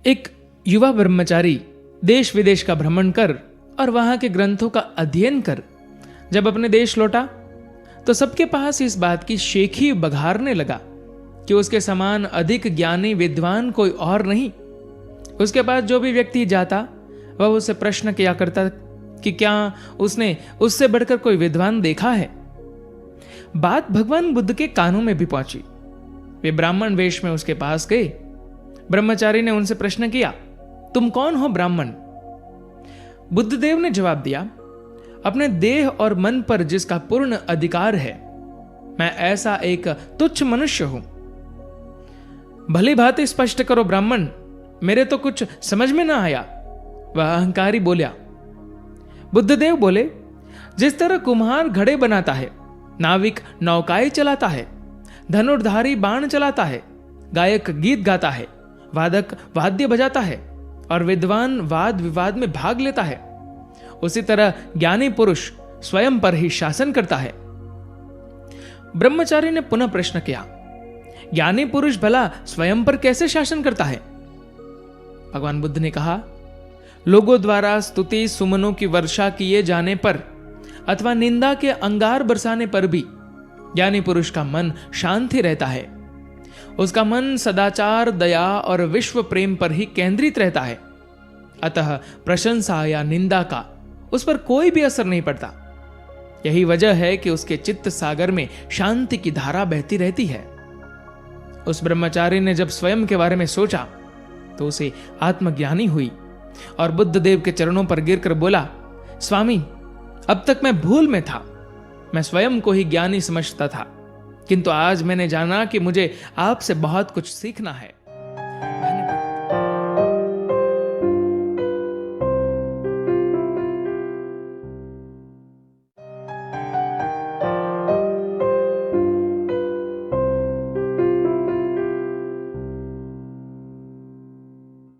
एक युवा ब्रह्मचारी देश विदेश का भ्रमण कर और वहां के ग्रंथों का अध्ययन कर जब अपने देश लौटा तो सबके पास इस बात की शेखी बघारने लगा कि उसके समान अधिक ज्ञानी विद्वान कोई और नहीं। उसके पास जो भी व्यक्ति जाता वह उससे प्रश्न किया करता कि क्या उसने उससे बढ़कर कोई विद्वान देखा है। बात भगवान बुद्ध के कानों में भी पहुंची। वे ब्राह्मण वेश में उसके पास गए। ब्रह्मचारी ने उनसे प्रश्न किया, तुम कौन हो ब्राह्मण? बुद्धदेव ने जवाब दिया, अपने देह और मन पर जिसका पूर्ण अधिकार है, मैं ऐसा एक तुच्छ मनुष्य हूं। भली भांति स्पष्ट करो ब्राह्मण, मेरे तो कुछ समझ में ना आया, वह अहंकारी बोला। बुद्धदेव बोले, जिस तरह कुम्हार घड़े बनाता है, नाविक नौकाएं चलाता है, धनुर्धारी बाण चलाता है, गायक गीत गाता है, वादक वाद्य बजाता है और विद्वान वाद विवाद में भाग लेता है, उसी तरह ज्ञानी पुरुष स्वयं पर ही शासन करता है। ब्रह्मचारी ने पुनः प्रश्न किया, ज्ञानी पुरुष भला स्वयं पर कैसे शासन करता है? भगवान बुद्ध ने कहा, लोगों द्वारा स्तुति सुमनों की वर्षा किए जाने पर अथवा निंदा के अंगार बरसाने पर भी ज्ञानी पुरुष का मन शांत ही रहता है। उसका मन सदाचार, दया और विश्व प्रेम पर ही केंद्रित रहता है। अतः प्रशंसा या निंदा का उस पर कोई भी असर नहीं पड़ता। यही वजह है कि उसके चित्त सागर में शांति की धारा बहती रहती है। उस ब्रह्मचारी ने जब स्वयं के बारे में सोचा तो उसे आत्मज्ञानी हुई और बुद्ध देव के चरणों पर गिरकर बोला, स्वामी, अब तक मैं भूल में था। मैं स्वयं को ही ज्ञानी समझता था, किंतु आज मैंने जाना कि मुझे आपसे बहुत कुछ सीखना है।